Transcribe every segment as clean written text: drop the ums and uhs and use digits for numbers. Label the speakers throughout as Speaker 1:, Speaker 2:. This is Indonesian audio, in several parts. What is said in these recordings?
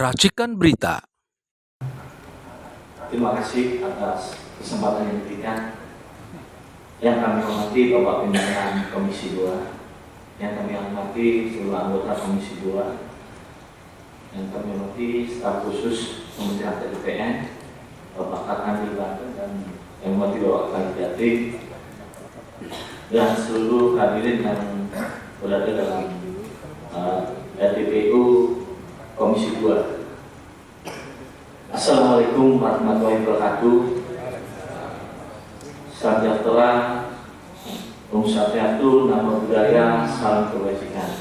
Speaker 1: Racikan Berita.
Speaker 2: Terima kasih atas kesempatan yang diberikan. Yang kami hormati Bapak Pimpinan Komisi 2, yang kami hormati seluruh anggota Komisi 2, yang kami hormati staf khusus Kementerian PUPR, Bapak Kakandil Banten, dan yang hormati Bapak Kadijati, dan seluruh hadirin yang berada dalam RDPU Komisi 2. Assalamualaikum warahmatullahi wabarakatuh. Salam sejahtera, Om Swastiastu, Namo Buddhaya, salam kebajikan.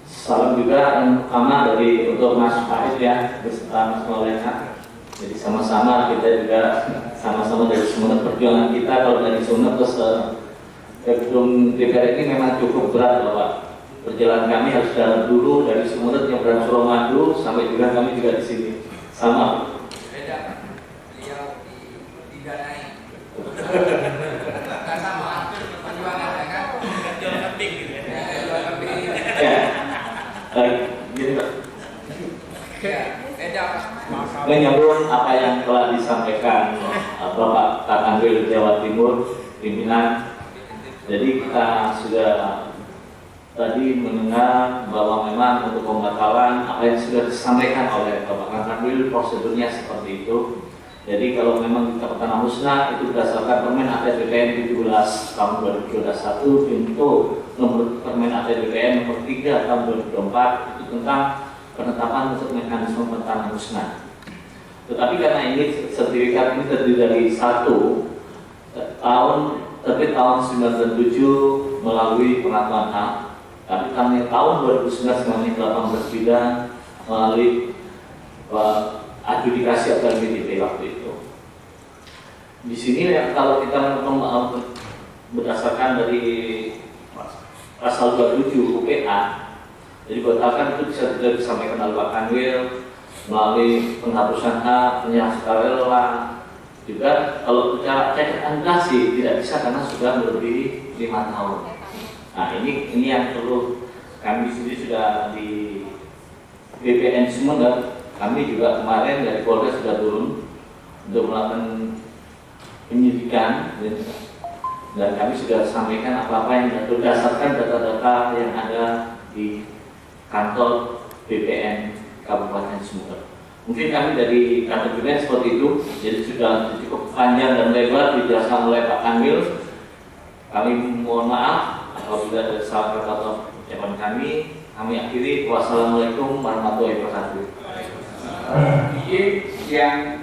Speaker 2: Salam juga yang pertama untuk Mas Farid ya, beserta Mas Maulana. Jadi sama-sama kita juga sama-sama dari Sumeneb perjuangan kita. Kalau dari Sumeneb terus ke gedung DPR ini memang cukup berat loh Pak. Perjalanan kami harus jalan dulu dari Sumeneb yang berada Suramadu sampai juga kami juga di sini. Sama.
Speaker 3: Beda. Beliau didanai. Kan sama. Perjuangan ya kan? Jual kambing gitu ya. Jual kambing.
Speaker 2: Ya. Gini Pak.
Speaker 3: Ya, beda.
Speaker 2: Menyambung apa yang telah disampaikan Bapak Kakandil Jawa Timur, pimpinan. Jadi kita sudah tadi mendengar bahwa memang untuk pembatalan apa yang sudah disampaikan oleh Bapak Kakandil prosedurnya seperti itu. Jadi kalau memang kita Tanah Husna itu berdasarkan Permen AT BPN 17 tahun 2021 untuk nomor Permen AT BPN nomor 3 tahun 2024 itu tentang penetapan untuk mekanisme Tanah Husna. Tetapi karena ini sertifikat ini terdiri dari terbit tahun 1997 melalui pengakuan hak. Tapi kami tahun 2019 kami telah berbidang melalui adjudikasi atau LPDP waktu itu. Di sini ya, kalau kita berdasarkan dari pasal 27 UPA, jadi berdasarkan itu bisa tidak disampaikan oleh Pak Kanwil melalui penghapusan hak, penyerahan sukarela. Juga kalau bicara cek administrasi tidak bisa karena sudah melebihi 5 tahun. Nah ini yang perlu kami di sini sudah di BPN Sumeneb. Kami juga kemarin dari Polda sudah turun untuk melakukan penyidikan dan kami sudah sampaikan apa-apa yang berdasarkan data-data yang ada di kantor BPN Kabupaten Sumeneb. Mungkin kami dari kantor BPN seperti itu, jadi sudah cukup panjang dan lebar dijelaskan oleh Pak Kanwil. Kami mohon maaf apabila ada salah kata atau ucapan kami akhiri. Wassalamualaikum warahmatullahi wabarakatuh.
Speaker 4: Izin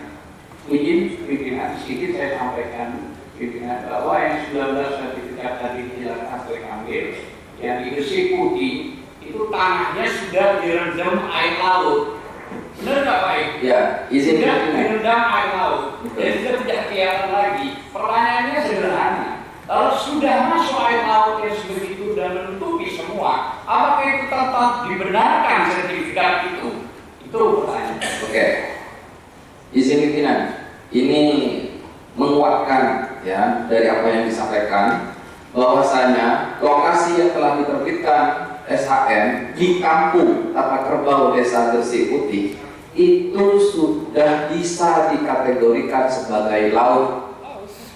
Speaker 4: pimpinan, sedikit saya sampaikan pimpinan bahwa yang 19 sertifikat tadi dijelaskan oleh Kanwil yang di Gresik Putih itu tanahnya sudah direndam air laut. Benar nggak Pak?
Speaker 3: Ya, izin
Speaker 4: sudah
Speaker 3: pimpinan.
Speaker 4: direndam air laut. Jadi sudah tidak kelihatan lagi. Pertanyaannya sederhana. Kalau sudah masuk air laut yang sebegitu dan menutupi semua, apakah itu tetap dibenarkan sertifikat itu? Itu pertanyaan.
Speaker 3: Oke. Izin pimpinan. Ini menguatkan ya dari apa yang disampaikan bahwasanya lokasi yang telah diterbitkan SHM di kampung Tata Kerbau Desa Gresik Putih itu sudah bisa dikategorikan sebagai laut.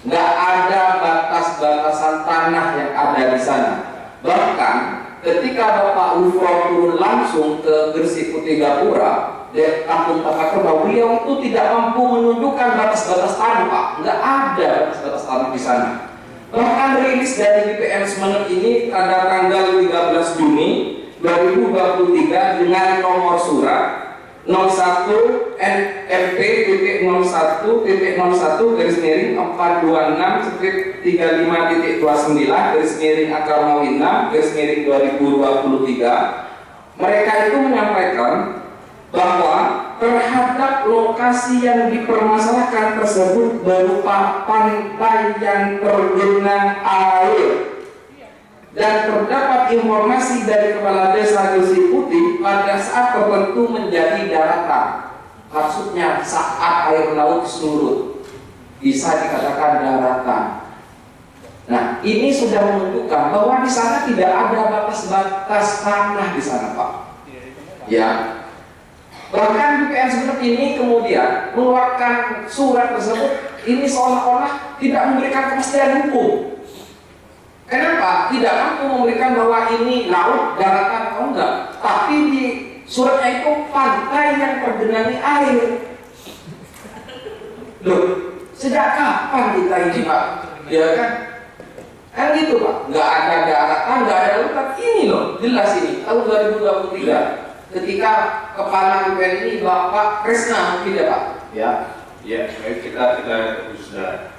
Speaker 3: Nggak ada batas-batasan tanah yang ada di sana. Bahkan ketika Bapak Ufro turun langsung ke Gresik Putih Gapura di kampung Tata Kerbau, beliau itu tidak mampu menunjukkan batas-batas tanah Pak. Nggak ada batas-batas tanah di sana. Bahkan rilis dari BPN Sumeneb ini pada tanggal 13 Juni 2023 dengan nomor surat 01 NFP.01-3.1-39/6/2023 mereka itu menyampaikan bahwa terhadap lokasi yang dipermasalahkan tersebut berupa pantai yang tergenang air dan terdapat informasi dari Kepala Desa Gresik Putih pada saat tertentu menjadi daratan. Maksudnya saat air laut surut bisa dikatakan daratan. Nah, ini sudah menunjukkan bahwa di sana tidak ada batas-batas tanah di sana, Pak. ya. Bahkan BPN seperti ini kemudian mengeluarkan surat tersebut, ini seolah-olah tidak memberikan kepastian hukum. Kenapa? Tidak mampu memberikan bahwa ini laut, daratan atau enggak. Tapi di suratnya itu pantai yang tergenangi air. Loh, sejak kapan kita ini Pak? Ya kan? Kan gitu Pak, nggak ada daratan, nggak ada lautan. Ini loh, jelas ini, tahun 2023 ketika kepala BPN ini Bapak Kresna, mungkin ya Pak? Ya.
Speaker 4: Ya, baik, kita sudah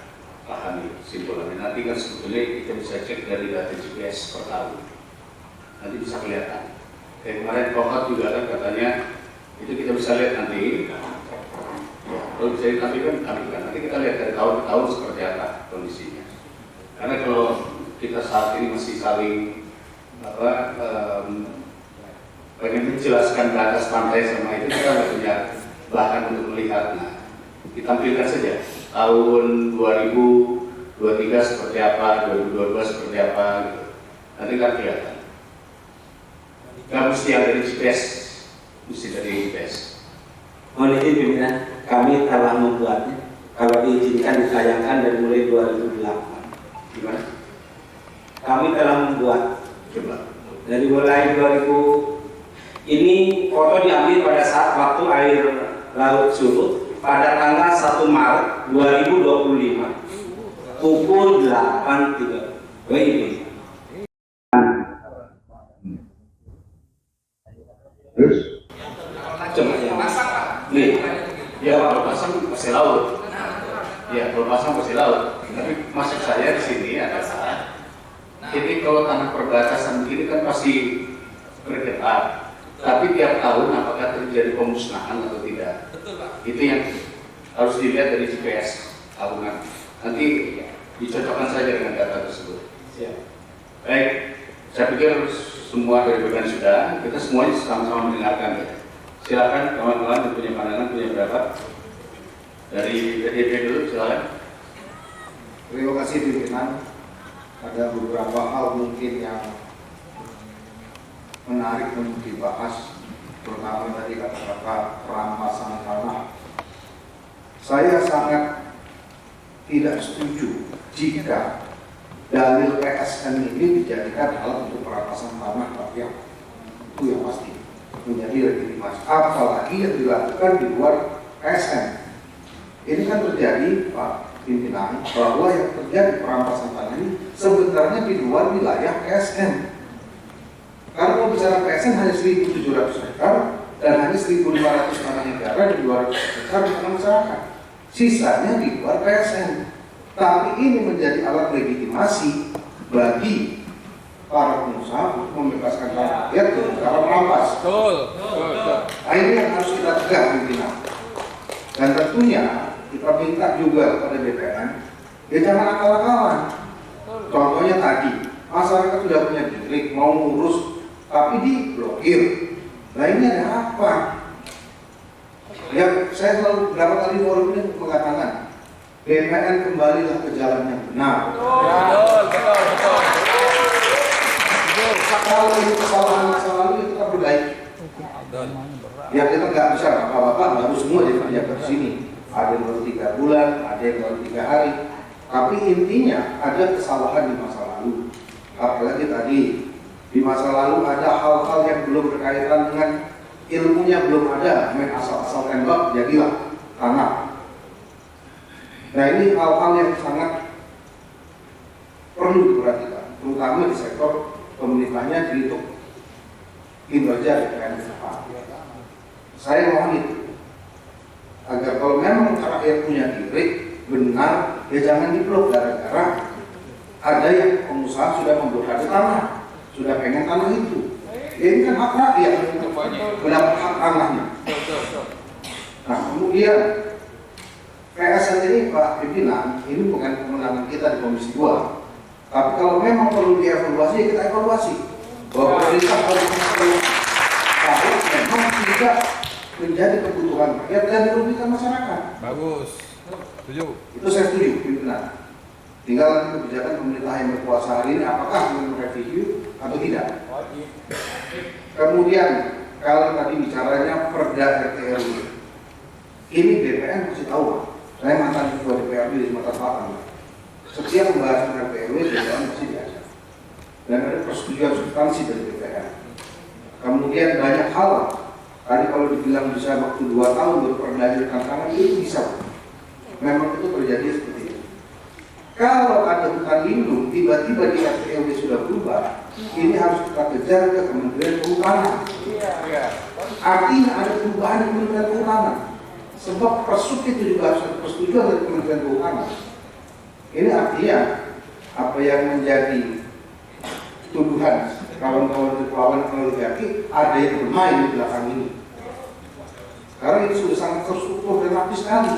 Speaker 4: pahami simpulannya. Nanti kan sebetulnya kita bisa cek dari data GPS per tahun. Nanti bisa kelihatan. Kayak kemarin Prokat juga kan katanya itu kita bisa lihat nanti. Ya, kalau bisa ditampilkan, nanti kita lihat dari tahun ke tahun seperti apa kondisinya. Karena kalau kita saat ini masih saling pengen menjelaskan batas pantai sama itu, kita nggak punya bahan untuk melihat. Nah, ditampilkan saja tahun 2023 seperti apa, 2022 seperti apa gitu. Nanti kan kelihatan. Nggak mesti yang dari GPS, mesti dari GPS.
Speaker 1: Mohon izin pimpinan, kami telah membuatnya. Kalau diizinkan ditayangkan dari mulai 2008.
Speaker 4: Gimana?
Speaker 1: Kami telah membuat.
Speaker 4: Coba.
Speaker 1: Dari mulai 2000, ini foto diambil pada saat waktu air laut surut pada tanggal 1 Maret 2025 pukul 8.30 WIB.
Speaker 2: Terus?
Speaker 1: Coba ya.
Speaker 2: Nih, ya kalau pasang pasti laut. Ya kalau pasang pasti laut. Tapi maksud saya di sini adalah ini kalau tanah perbatasan begini kan pasti bergetar. Tapi tiap tahun apakah terjadi pemusnahan atau tidak? Itu yang harus dilihat dari GPS tahunan. Nanti dicocokkan saja dengan data tersebut. Baik, saya pikir semua dari BPN sudah. Kita semuanya sama-sama mendengarkan ya. Silakan kawan-kawan yang punya pandangan, punya pendapat. Dari PDIP dulu, silakan.
Speaker 5: Terima kasih pimpinan. Ada beberapa hal mungkin yang menarik untuk dibahas, terutama tadi kata-kata perampasan tanah. Saya sangat tidak setuju jika dalil PSN ini dijadikan alat untuk perampasan tanah rakyat. Itu yang pasti menjadi legitimasi. Apalagi yang dilakukan di luar PSN. Ini kan terjadi Pak Pimpinan, bahwa yang terjadi perampasan tanah ini sebenarnya di luar wilayah PSN. Karena kalau bicara PSN hanya 1.700 hektar dan hanya 1.500 tanah negara dan 200 hektar di tanah masyarakat. Sisanya di luar PSN. Tapi ini menjadi alat legitimasi bagi para pengusaha untuk membebaskan tanah rakyat dari cara merampas. Nah, ini yang harus kita tegak pimpinan. Dan tentunya kita minta juga kepada BPN, ya jangan akal-akalan. Contohnya tadi, masyarakat sudah punya distrik, mau ngurus, tapi diblokir. Nah ini ada apa? Ya saya selalu berapa kali forum ini mengatakan, BPN kembalilah ke jalan yang benar.
Speaker 6: Betul.
Speaker 5: Kalau ini kesalahan masa lalu ya kita perbaiki. Ya kita nggak bisa, bapak-bapak baru semua jadi pejabat di sini. Ada yang baru 3 bulan, ada yang baru 3 hari. Tapi intinya ada kesalahan di masa lalu. Apalagi tadi di masa lalu ada hal-hal yang belum berkaitan dengan ilmunya, belum ada, main asal-asal tembak jadilah tanah. Nah ini hal-hal yang sangat perlu diperhatikan, terutama di sektor pemerintahnya untuk kinerja BPN ke depan. Saya mohon itu agar kalau memang rakyat punya diri benar, ya jangan diblok gara-gara ada yang pengusaha sudah memblokade tanah, sudah pengen tanah itu. Ya, ini kan hak rakyat untuk mendapat hak tanahnya. Nah kemudian PSN ini Pak Pimpinan, ini bukan kemenangan kita di Komisi 2. Tapi kalau memang perlu dievaluasi, ya kita evaluasi. Bahwa pemerintah harus memang tidak menjadi kebutuhan rakyat dan merugikan masyarakat.
Speaker 6: Bagus. Setuju.
Speaker 5: Itu saya setuju, pimpinan. Tinggal nanti kebijakan pemerintah yang berkuasa hari ini apakah mereview atau tidak. Kemudian kalau tadi bicaranya perda RT RW, ini BPN mesti tahu Pak. Saya mantan ketua DPRD di Sumatera Selatan. Setiap pembahasan RT RW BPN mesti diajak. Dan ada persetujuan substansi dari BPN. Kemudian banyak hal. Tadi kalau dibilang bisa waktu 2 tahun baru perdanya tantangan itu bisa. Memang itu terjadi seperti itu. Kalau ada hutan lindung tiba-tiba di RT RW sudah berubah, ini harus kita kejar ke Kementerian Kehutanan. Artinya ada perubahan di Kementerian Kehutanan. Sebab persuk itu juga harus ada persetujuan dari Kementerian Kehutanan. Ini artinya apa yang menjadi tuduhan kawan-kawan oligarki ada yang bermain di belakang ini. Karena ini sudah sangat terstruktur dan rapi sekali.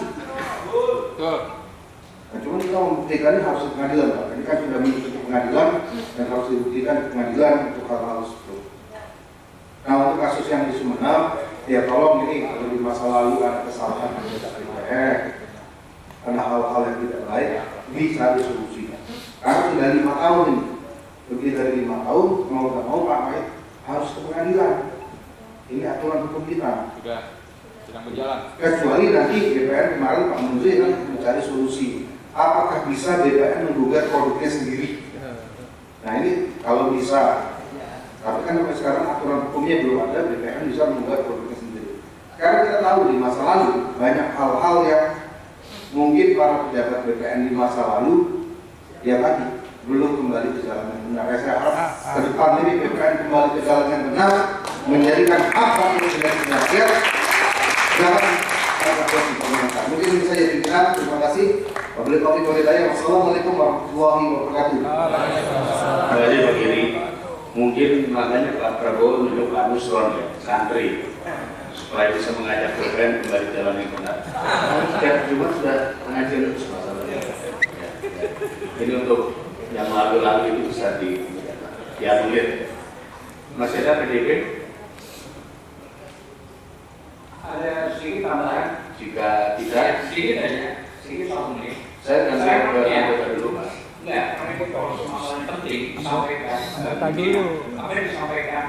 Speaker 5: Nah, cuma kita membuktikannya harus di pengadilan, Pak. Ini kan sudah menuju ke pengadilan dan harus dibuktikan di pengadilan untuk hal-hal seperti itu. Nah, untuk kasus yang di Sumeneb, ya tolong ini kalau di masa lalu ada kesalahan yang tidak DPR, ada hal-hal yang tidak baik, bisa disolusikan. Karena sudah 5 tahun ini, lebih dari 5 tahun, mau tidak mau Pak Maid harus ke pengadilan. Ini aturan hukum kita.
Speaker 6: Sudah sedang berjalan.
Speaker 5: Kecuali nanti DPR kemarin Pak Menteri kan mencari solusi. Apakah bisa DPR menggugat produknya sendiri? Nah ini kalau bisa, tapi kan sampai sekarang aturan hukumnya belum ada, DPR bisa menggugat produknya sendiri. Karena kita tahu di masa lalu banyak hal-hal yang mungkin para pejabat BPN di masa lalu ya tadi belum kembali ke jalan yang benar. Saya harap ke depan ini BPN kembali ke jalan yang benar, menjadikan apa yang sudah rakyat. Jangan pemerintah. Mungkin bisa jadi pimpinan. Terima kasih. Wassalamualaikum warahmatullahi wabarakatuh.
Speaker 1: Jadi begini, mungkin makanya Pak Prabowo menunjuk Pak Nusron ya, santri, supaya bisa mengajak BPN kembali jalan yang benar. Setiap Jumat sudah pengajian terus masalahnya. Ini untuk yang lalu-lalu itu bisa dianulir. Masih ada PDP?
Speaker 4: Ada sedikit tambahan.
Speaker 1: Jika tidak,
Speaker 4: Sedikit aja. Sedikit 1 menit.
Speaker 1: saya akan saya ke dulu Mas.
Speaker 4: Enggak, karena itu masalah yang penting disampaikan. Apa yang disampaikan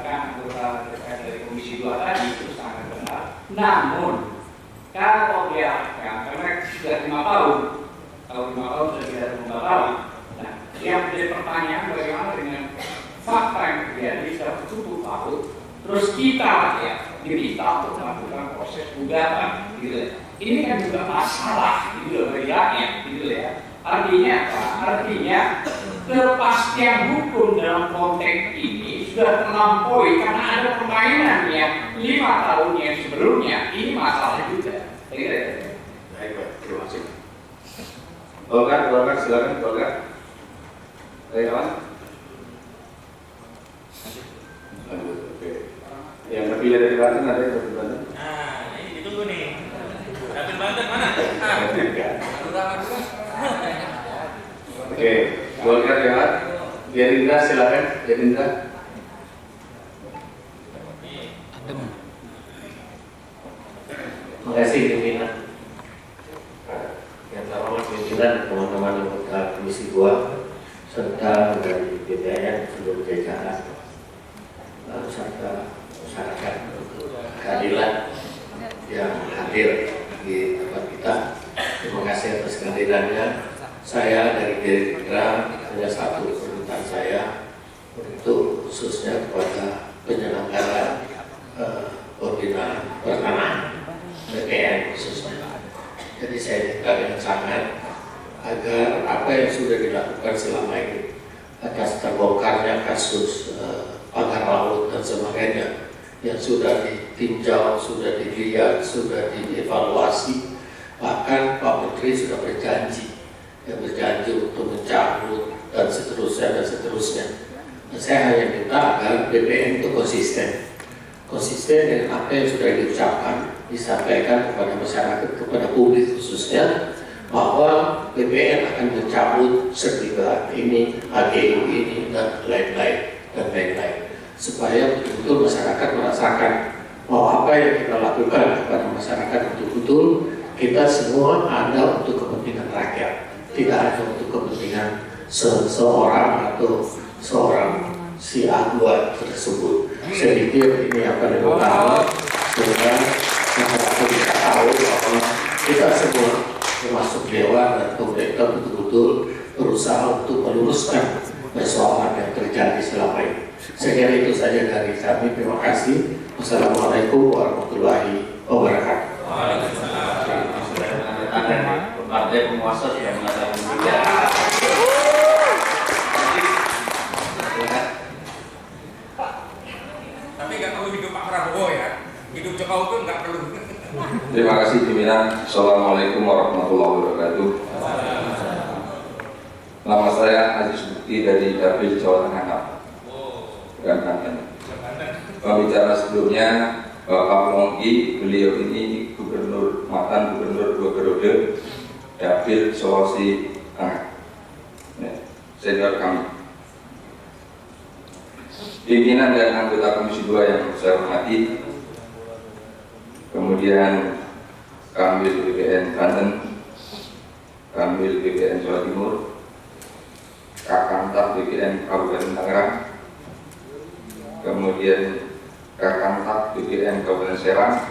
Speaker 4: kan anggota DPR dari Komisi 2 tadi itu sangat benar. Namun kalau diarahkan, karena sudah 5 tahun, kalau 5 tahun sudah tidak ada pembatalan. Nah, yang menjadi pertanyaan bagaimana dengan fakta yang terjadi setelah 70 tahun, terus kita ya diminta untuk melakukan proses gugatan, gitu ya. Ini kan juga masalah, gitu bagi rakyat, gitu ya. Artinya apa? Artinya kepastian hukum dalam konteks ini sudah terlampaui karena ada permainan yang 5 tahun yang sebelumnya. Ini masalah juga.
Speaker 1: Baik, terima kasih. Golkar, silakan Golkar. Dari kawan? Oke. Yang terpilih dari Banten ada yang dari Banten?
Speaker 7: Nah, ini ditunggu nih. Dapil Banten mana?
Speaker 1: Oke, Golkar lewat. Gerindra silakan, Gerindra.
Speaker 2: Terima kasih pimpinan. Yang terhormat pimpinan, teman-teman anggota Komisi 2 serta dari BPN seluruh jajaran serta masyarakat keadilan yang hadir di tempat kita. Terima kasih atas kehadirannya. Saya dari Gerindra hanya satu permintaan saya untuk khususnya kepada penyelenggara pembinaan pertanahan BPN khususnya. Jadi saya minta dengan sangat agar apa yang sudah dilakukan selama ini atas terbongkarnya kasus pagar laut dan sebagainya yang sudah ditinjau, sudah dilihat, sudah dievaluasi, bahkan Pak Menteri sudah berjanji untuk mencabut dan seterusnya. Dan saya hanya minta agar BPN itu konsisten dengan apa yang sudah diucapkan, disampaikan kepada masyarakat, kepada publik khususnya, bahwa BPN akan mencabut sertifikat ini, HGU ini, dan lain-lain, supaya betul-betul masyarakat merasakan bahwa apa yang kita lakukan kepada masyarakat betul-betul kita semua ada untuk kepentingan rakyat, tidak hanya untuk kepentingan seseorang atau seorang si A2 tersebut.
Speaker 8: Saya pikir ini akan lebih utama sehingga masyarakat bisa tahu bahwa kita semua termasuk dewan dan pemerintah betul-betul berusaha untuk meluruskan persoalan yang terjadi selama ini. Saya kira itu saja dari kami. Terima kasih. Wassalamualaikum warahmatullahi wabarakatuh.
Speaker 2: Partai penguasa sudah mengatakan demikian.
Speaker 7: Tapi nggak perlu hidup Pak Prabowo ya. Hidup Jokowi pun nggak perlu.
Speaker 3: Terima kasih pimpinan. Assalamualaikum warahmatullahi wabarakatuh. Nama saya Aziz Bukti dari Dapil Jawa Tengah. Bukan Banten. Pembicara sebelumnya Bapak Pongki, beliau ini mantan gubernur 2 periode Dapil Sulawesi Tengah. Senior kami. Pimpinan dan anggota Komisi 2 yang saya hormati, kemudian Kanwil BPN Banten, Kanwil BPN Jawa Timur, Kakantap BPN Kabupaten Tangerang, kemudian Kakantap BPN Kabupaten Serang,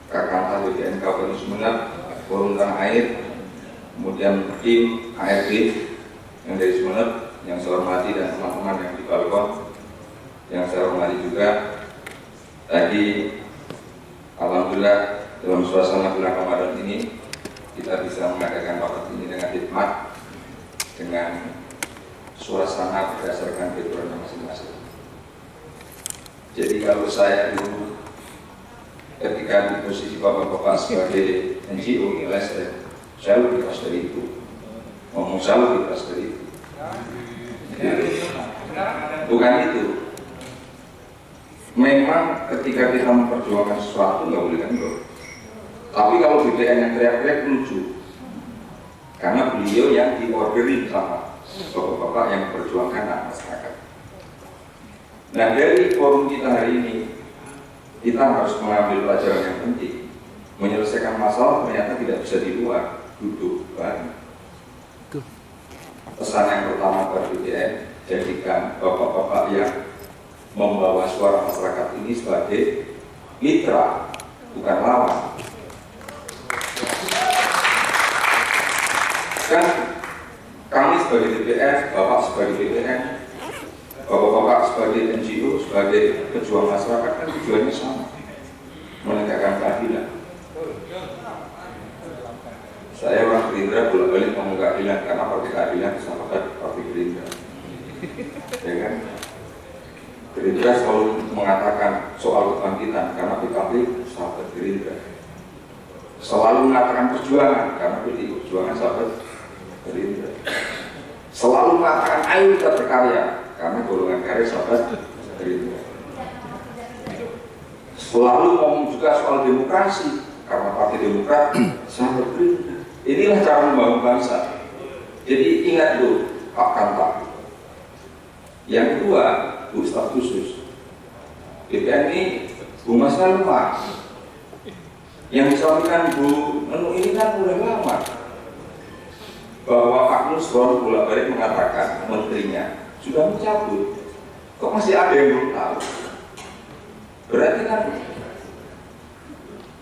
Speaker 3: Kakantap BPN Kabupaten Sumeneb, Forum Tanah Air, kemudian tim ARD yang dari Sumeneb, yang saya hormati, dan teman-teman yang di balkon yang saya hormati juga. Tadi alhamdulillah dalam suasana bulan Ramadan ini kita bisa mengadakan rapat ini dengan hikmat, dengan suasana berdasarkan peraturan masing-masing. Jadi kalau saya dulu ketika di posisi bapak-bapak sebagai NGO, nilai saya lebih keras dari itu, ngomong saya lebih keras dari itu. Bukan itu. Memang ketika kita memperjuangkan sesuatu nggak boleh kendor. Tapi kalau BPN yang teriak-teriak lucu, karena beliau yang diorderin sama bapak-bapak yang memperjuangkan hak masyarakat. Nah, dari forum kita hari ini, kita harus mengambil pelajaran yang penting. Menyelesaikan masalah ternyata tidak bisa di luar, duduk bareng. Pesan yang pertama pada BPN, jadikan bapak-bapak yang membawa suara masyarakat ini sebagai mitra, bukan lawan. Kan kami sebagai DPR, bapak sebagai BPN, bapak-bapak sebagai NGO, sebagai pejuang masyarakat, kan tujuannya sama, menegakkan keadilan. Saya orang Gerindra bolak-balik ngomong keadilan karena partai keadilan sama partai Gerindra, ya kan? Gerindra selalu mengatakan soal kebangkitan karena PKB sahabat Gerindra, selalu mengatakan perjuangan karena PDI Perjuangan sahabat Gerindra, selalu mengatakan ayo kita berkarya karena golongan karya sahabat Gerindra, selalu ngomong juga soal demokrasi karena Partai Demokrat sahabat Gerindra. Inilah cara membangun bangsa. Jadi ingat dulu Pak Kantap. Yang kedua, Bu Staf Khusus BPN ini Bu Masnya lemah. Yang disampaikan Bu Nenu ini kan udah lama, bahwa Pak Nusron bolak-balik mengatakan menterinya sudah mencabut. Kok masih ada yang belum tahu? Berarti kan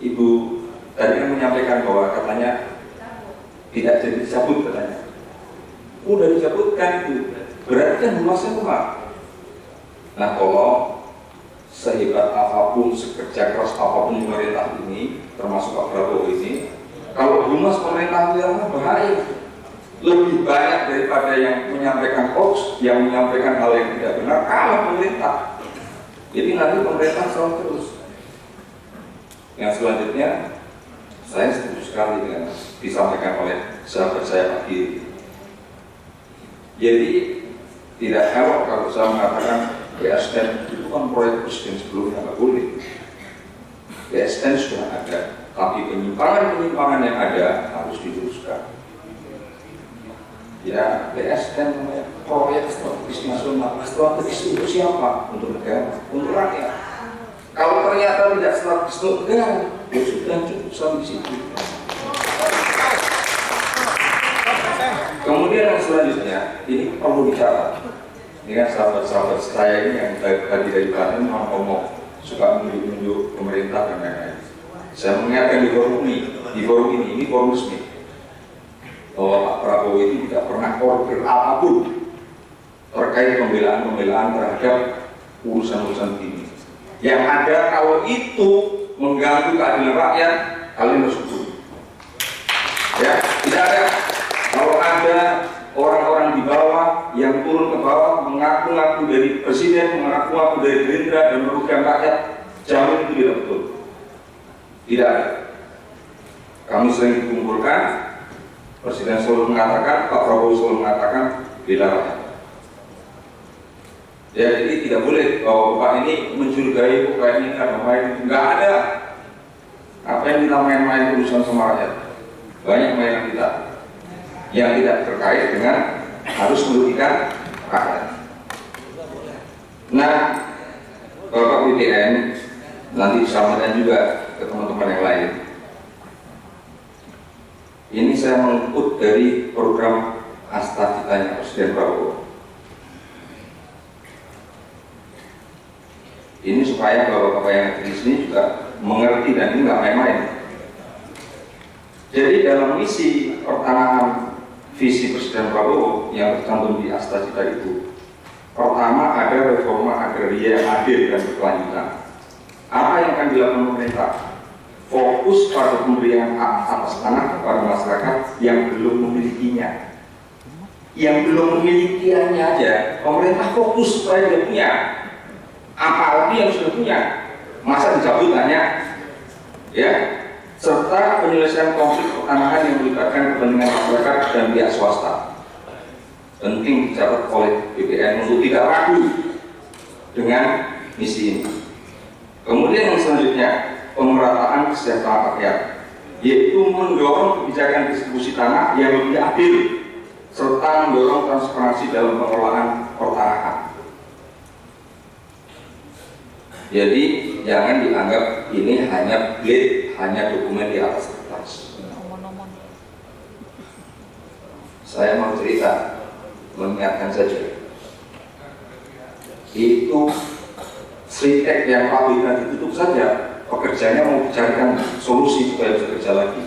Speaker 3: Ibu tadi yang menyampaikan bahwa katanya tidak jadi dicabut katanya. Udah dicabutkan itu. Berarti kan Masnya lemah. Nah, kalau sehebat apapun, sekerja keras apapun pemerintah ini, termasuk Pak Prabowo ini, kalau humas pemerintah yang bahaya, lebih banyak daripada yang menyampaikan hoax, yang menyampaikan hal yang tidak benar, kalah pemerintah. Jadi nanti pemerintah selalu terus. Yang selanjutnya, saya setuju sekali dengan disampaikan oleh sahabat saya Pak Giri. Jadi tidak elok kalau saya mengatakan PSN itu kan proyek presiden sebelumnya, nggak boleh. PSN sudah ada, tapi penyimpangan-penyimpangan yang ada harus diluruskan. Ya, PSN namanya proyek strategis nasional. Strategis untuk siapa? Untuk negara, untuk rakyat. Kalau ternyata tidak strategis untuk negara, ya sudah cukup sampai situ. Kemudian yang selanjutnya, ini perlu dicatat. Ini kan sahabat-sahabat saya ini yang tadi dari Banten ngomong suka menunjuk pemerintah dan lain-lain. Saya mengingatkan di forum ini forum resmi, bahwa Pak Prabowo itu tidak pernah order apapun terkait pembelaan terhadap urusan-urusan ini. Yang ada kalau itu mengganggu keadilan rakyat, kalian harus hukum. Ya, tidak ada. Kalau ada orang-orang di bawah yang turun ke bawah mengaku-ngaku dari presiden, mengaku-ngaku dari Gerindra dan merugikan rakyat, jamin itu tidak betul. Tidak ada. Kami sering dikumpulkan, presiden selalu mengatakan, Pak Prabowo selalu mengatakan, bela rakyat. Ya, jadi tidak boleh bahwa Pak ini mencurigai, Pak ini karena main, nggak ada. Apa yang kita main-main urusan sama rakyat? Banyak mainan kita yang tidak terkait dengan harus merugikan rakyat. Nah, Bapak BPN nanti disampaikan juga ke teman-teman yang lain. Ini saya mengutip dari program Asta Citanya Presiden Prabowo. Ini supaya bapak-bapak yang di sini juga mengerti dan ini nggak main-main. Jadi dalam misi pertanahan visi Presiden Prabowo yang tercantum di Asta Cita itu, pertama ada reforma agraria yang adil dan berkelanjutan. Apa yang akan dilakukan pemerintah? Fokus pada pemberian hak atas tanah kepada masyarakat yang belum memilikinya. Yang belum memilikinya aja, pemerintah fokus supaya dia punya. Apalagi yang sudah punya, masa dicabut hanya, ya. Serta penyelesaian konflik pertanahan yang melibatkan kepentingan masyarakat dan pihak swasta. Penting dicatat oleh BPN untuk tidak ragu dengan misi ini. Kemudian yang selanjutnya, pemerataan kesejahteraan rakyat, yaitu mendorong kebijakan distribusi tanah yang lebih adil serta mendorong transparansi dalam pengelolaan pertanahan. Jadi jangan dianggap ini hanya blade, hanya dokumen di atas kertas. Saya mau cerita, mengingatkan saja. Itu Sritek yang pabriknya ditutup saja, pekerjanya mau dicarikan solusi supaya bisa kerja lagi.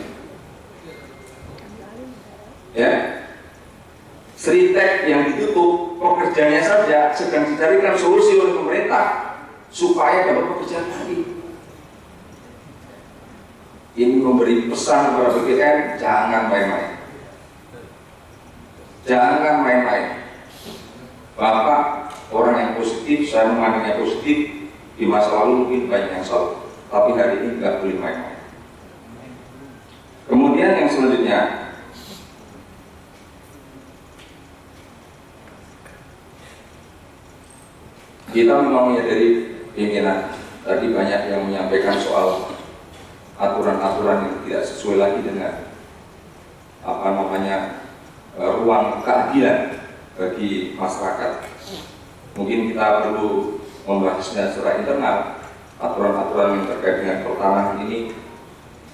Speaker 3: Ya, Sritek yang ditutup, pekerjanya saja sedang dicarikan solusi oleh pemerintah supaya dapat pekerjaan lagi. Ini memberi pesan kepada BPN, jangan main-main. Jangan main-main. Bapak orang yang positif, saya memandangnya positif. Di masa lalu mungkin banyak yang salah, tapi hari ini nggak boleh main-main. Kemudian yang selanjutnya, kita memang menyadari pimpinan tadi banyak yang menyampaikan soal aturan-aturan yang tidak sesuai lagi dengan ruang keadilan bagi masyarakat. Mungkin kita perlu membahasnya secara internal, aturan-aturan yang terkait dengan pertanahan ini,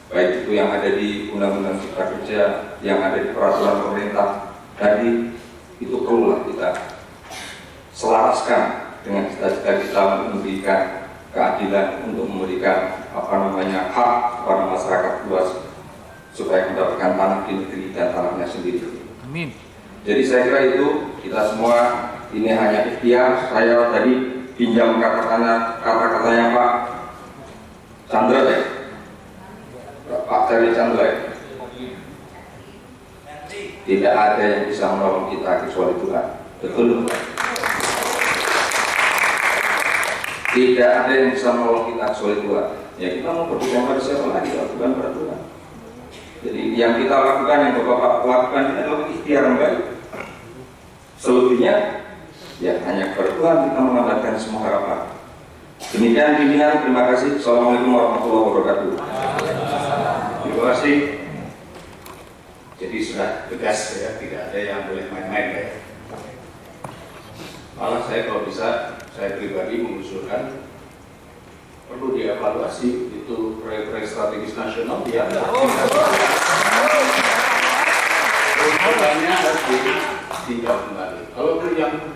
Speaker 3: baik itu yang ada di Undang-Undang Cipta Kerja, yang ada di peraturan pemerintah tadi, itu perlulah kita selaraskan dengan cita-cita kita memberikan keadilan, untuk memberikan hak kepada masyarakat luas supaya mendapatkan tanah di negeri dan tanahnya sendiri.
Speaker 6: Amin.
Speaker 3: Jadi saya kira itu, kita semua ini hanya ikhtiar. Saya tadi pinjam kata-katanya Pak Chandra ya, Pak Chandra ya. Tidak ada yang bisa menolong kita kecuali Tuhan. Betul Pak? Tidak ada yang bisa menolong kita kecuali Tuhan. Ya kita mau berdoa pada siapa lagi kalau bukan pada Tuhan. Jadi yang kita lakukan, yang Bapak lakukan ini adalah ikhtiar yang baik. Selebihnya ya hanya kepada Tuhan kita mengandalkan semua harapan. Demikian pimpinan, terima kasih. Assalamualaikum warahmatullahi wabarakatuh.
Speaker 5: Terima kasih. Jadi sudah tegas ya, tidak ada yang boleh main-main ya. Malah saya kalau bisa, saya pribadi mengusulkan perlu dievaluasi itu proyek-proyek strategis nasional yang peruntukannya harus
Speaker 4: tinjau kembali. Kalau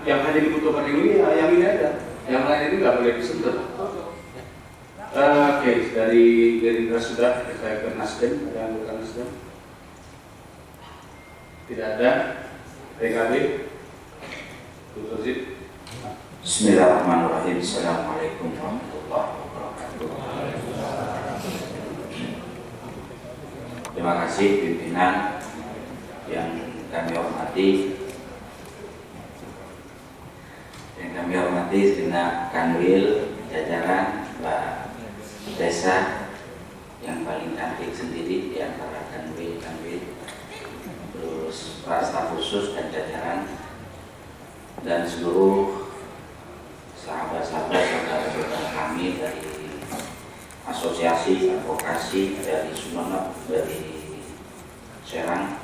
Speaker 4: yang hanya dibutuhkan ini, ya yang ini ada. Yang lain ini nggak boleh disentuh. Oke, dari Gerindra sudah, saya ke Nasdem, ada anggota Nasdem? Tidak ada. PKB? Tutup.
Speaker 9: Bismillahirrahmanirrahim. Assalamualaikum warahmatullahi wabarakatuh. Terima kasih pimpinan yang kami hormati, segenap kanwil, jajaran, Mbak Desa yang paling cantik sendiri di antara kanwil, terus para staf khusus dan jajaran, dan seluruh sahabat-sahabat saudara-saudara kami dari asosiasi advokasi dari Sumeneb, dari Serang.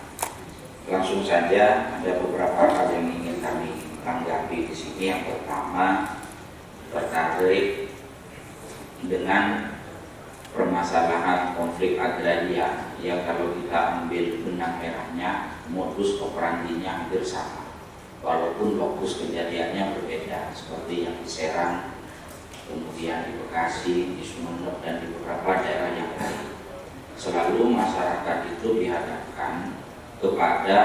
Speaker 9: Langsung saja ada beberapa hal yang ingin kami tanggapi di sini. Yang pertama terkait dengan permasalahan konflik agraria yang kalau kita ambil benang merahnya, modus operandinya hampir sama, walaupun lokus kejadiannya berbeda, seperti yang di Serang, kemudian di Bekasi, di Sumeneb, dan di beberapa daerah yang lain. Selalu masyarakat itu dihadapkan kepada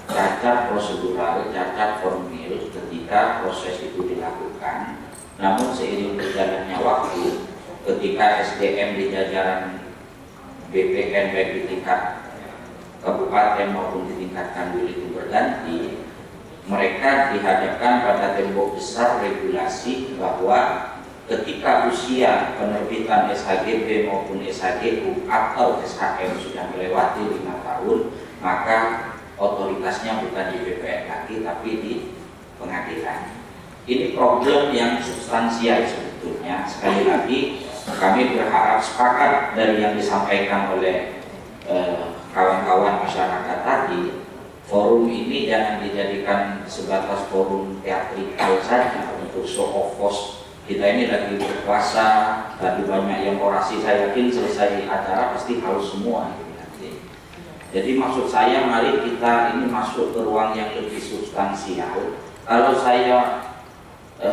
Speaker 9: cacat prosedural, cacat formil ketika proses itu dilakukan. Namun seiring berjalannya waktu, ketika SDM di jajaran BPN baik di tingkat kabupaten maupun di tingkat kanwil itu berganti, mereka dihadapkan pada tembok besar regulasi bahwa ketika usia penerbitan SHGB maupun SHGU atau SHM sudah melewati 5 tahun, maka otoritasnya bukan di BPN lagi tapi di pengadilan. Ini problem yang substansial sebetulnya. Sekali lagi kami berharap sepakat dari yang disampaikan oleh kawan-kawan masyarakat tadi, forum ini jangan dijadikan sebatas forum teatrikal saja untuk show of force. Kita ini lagi berpuasa, tadi banyak yang orasi, saya yakin selesai acara pasti haus semua. Jadi maksud saya, mari kita ini masuk ke ruang yang lebih substansial. Kalau saya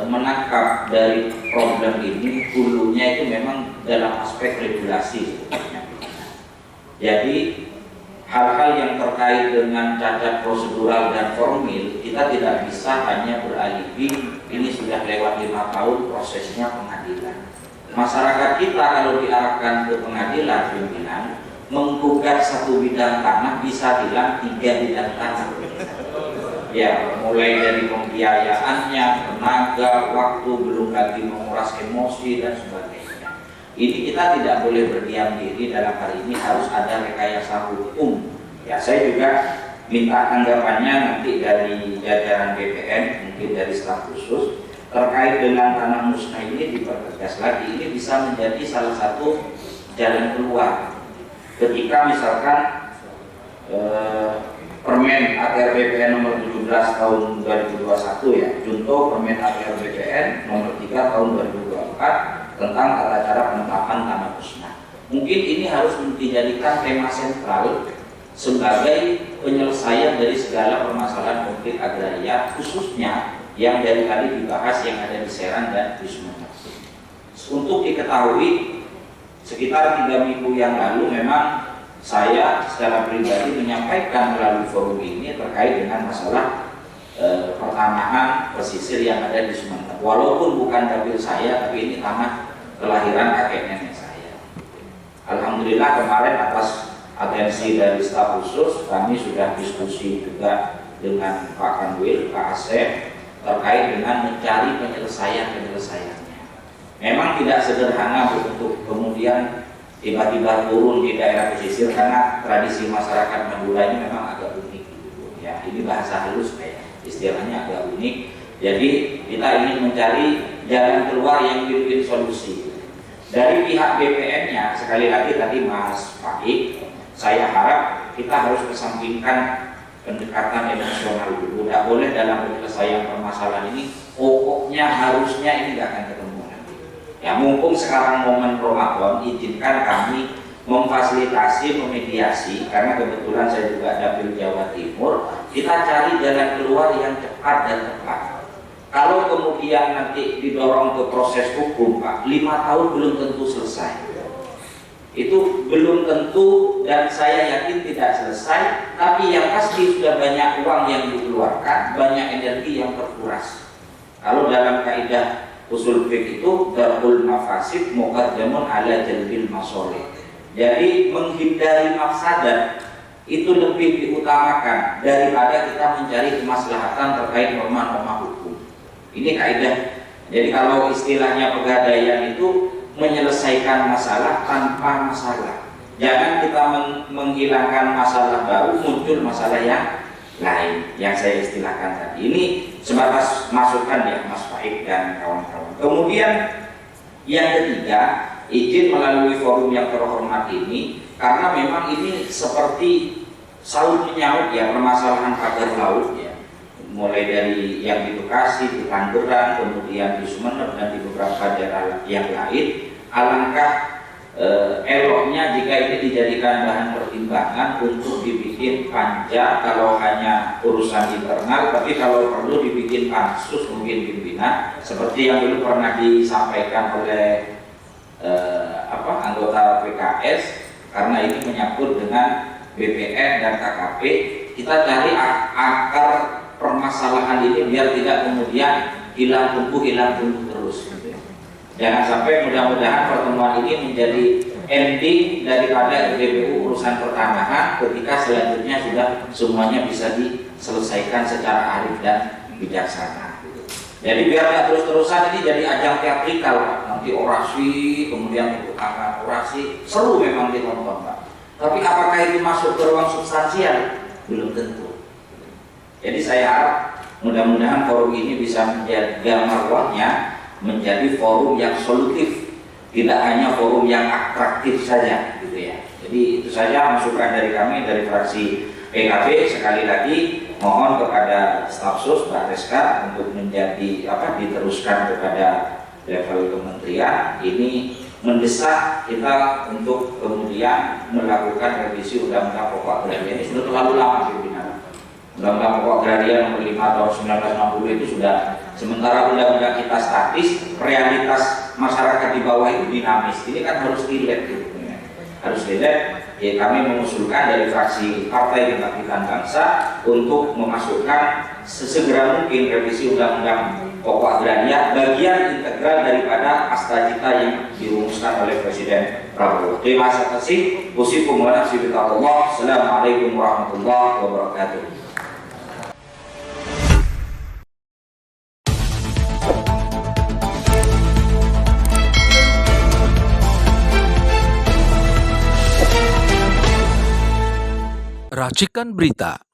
Speaker 9: menangkap dari problem ini, hulunya itu memang dalam aspek regulasi. Jadi hal-hal yang terkait dengan cacat prosedural dan formil, kita tidak bisa hanya beralibi ini sudah lewat 5 tahun prosesnya pengadilan. Masyarakat kita kalau diarahkan ke pengadilan, pimpinan menggugat satu bidang tanah bisa hilang 3 bidang tanah. Ya, mulai dari pembiayaannya, tenaga, waktu, belum lagi menguras emosi dan sebagainya. Ini kita tidak boleh berdiam diri, dalam hari ini harus ada rekayasa hukum. Ya, saya juga minta tanggapannya nanti dari jajaran BPN, mungkin dari staf khusus, terkait dengan tanah musnah ini dipertegas lagi. Ini bisa menjadi salah satu jalan keluar. Ketika misalkan Permen ATR BPN nomor 17 tahun 2021 ya, contoh Permen ATR BPN nomor 3 tahun 2024 tentang tata cara penetapan tanah musnah. Mungkin ini harus dijadikan tema sentral sebagai penyelesaian dari segala permasalahan konflik agraria, khususnya yang dari tadi dibahas yang ada di Serang dan di Sumeneb. Untuk diketahui, sekitar 3 minggu yang lalu memang saya secara pribadi menyampaikan melalui forum ini terkait dengan masalah pertanahan pesisir yang ada di Sumeneb. Walaupun bukan dapil saya, tapi ini tanah kelahiran kakek nenek saya. Alhamdulillah kemarin atas atensi dari staf khusus kami sudah diskusi juga dengan Pak Kanwil, Pak Asep, terkait dengan mencari penyelesaiannya. Memang tidak sederhana untuk kemudian tiba-tiba turun di daerah pesisir karena tradisi masyarakat Madura ini memang agak unik. Ya, ini bahasa halus kayak istilahnya agak unik. Jadi kita ingin mencari jalan keluar yang win-win solusi. Dari pihak BPN-nya, sekali lagi tadi Mas Fakih, saya harap kita harus kesampingkan pendekatan emosional dulu. Tidak boleh dalam penyelesaian permasalahan ini pokoknya harusnya ini tidak akan ketemu nanti. Ya, mumpung sekarang momen Ramadan, izinkan kami memfasilitasi, memediasi, karena kebetulan saya juga dapil Jawa Timur, kita cari jalan keluar yang cepat dan tepat. Kalau kemudian nanti didorong ke proses hukum, Pak, 5 tahun belum tentu selesai. Itu belum tentu, dan saya yakin tidak selesai, tapi yang pasti sudah banyak uang yang dikeluarkan, banyak energi yang terkuras. Kalau dalam kaidah usul fiqh itu darul mafasid muqaddamun ala jalbil masolih. Jadi menghindari mafsadat itu lebih diutamakan daripada kita mencari kemaslahatan terkait norma-norma hukum. Ini kaidah. Jadi kalau istilahnya pegadaian itu menyelesaikan masalah tanpa masalah. Jangan kita menghilangkan masalah baru, muncul masalah yang lain yang saya istilahkan tadi. Ini sebatas masukan ya Mas Faik dan kawan-kawan. Kemudian yang ketiga, izin melalui forum yang terhormat ini, karena memang ini seperti saut menyaut ya permasalahan pagar laut ya, mulai dari yang di Bekasi, di Tangerang, kemudian di Sumeneb dan di beberapa daerah yang lain. Alangkah eloknya jika ini dijadikan bahan pertimbangan untuk dibikin panja kalau hanya urusan internal, tapi kalau perlu dibikin pansus mungkin pimpinan seperti yang dulu pernah disampaikan oleh anggota PKS, karena ini menyangkut dengan BPN dan KKP. Kita cari akar permasalahan ini biar tidak kemudian hilang tumbuh terus. Jangan sampai mudah-mudahan pertemuan ini menjadi ending daripada RDPU urusan pertanahan ketika selanjutnya sudah semuanya bisa diselesaikan secara arif dan bijaksana. Jadi biar tidak terus-terusan ini jadi ajang teatrikal, nanti orasi, kemudian tepuk tangan orasi, seru memang ditonton Pak. Tapi apakah itu masuk ke ruang substansial? Belum tentu. Jadi saya harap mudah-mudahan forum ini bisa menjaga marwahnya menjadi forum yang solutif, tidak hanya forum yang atraktif saja, gitu ya. Jadi itu saja masukan dari kami dari fraksi PKB. Sekali lagi mohon kepada staf sus Mbak Reska untuk menjadi diteruskan kepada level kementerian ini, mendesak kita untuk kemudian melakukan revisi undang-undang pokok agraria. Ini sudah terlalu lama pimpinan. Undang-undang pokok agraria nomor 5 tahun 1960 itu sudah, sementara undang-undang kita statis, realitas masyarakat di bawah itu dinamis. Ini kan harus relate gitu, ya. Harus relate. Ya, kami mengusulkan dari fraksi Partai Kebangkitan Bangsa untuk memasukkan sesegera mungkin revisi undang-undang pokok agraria bagian integral daripada Astrajita yang dirumuskan oleh Presiden Prabowo. Terima kasih. Assalamualaikum warahmatullahi wabarakatuh.
Speaker 10: Racikan Berita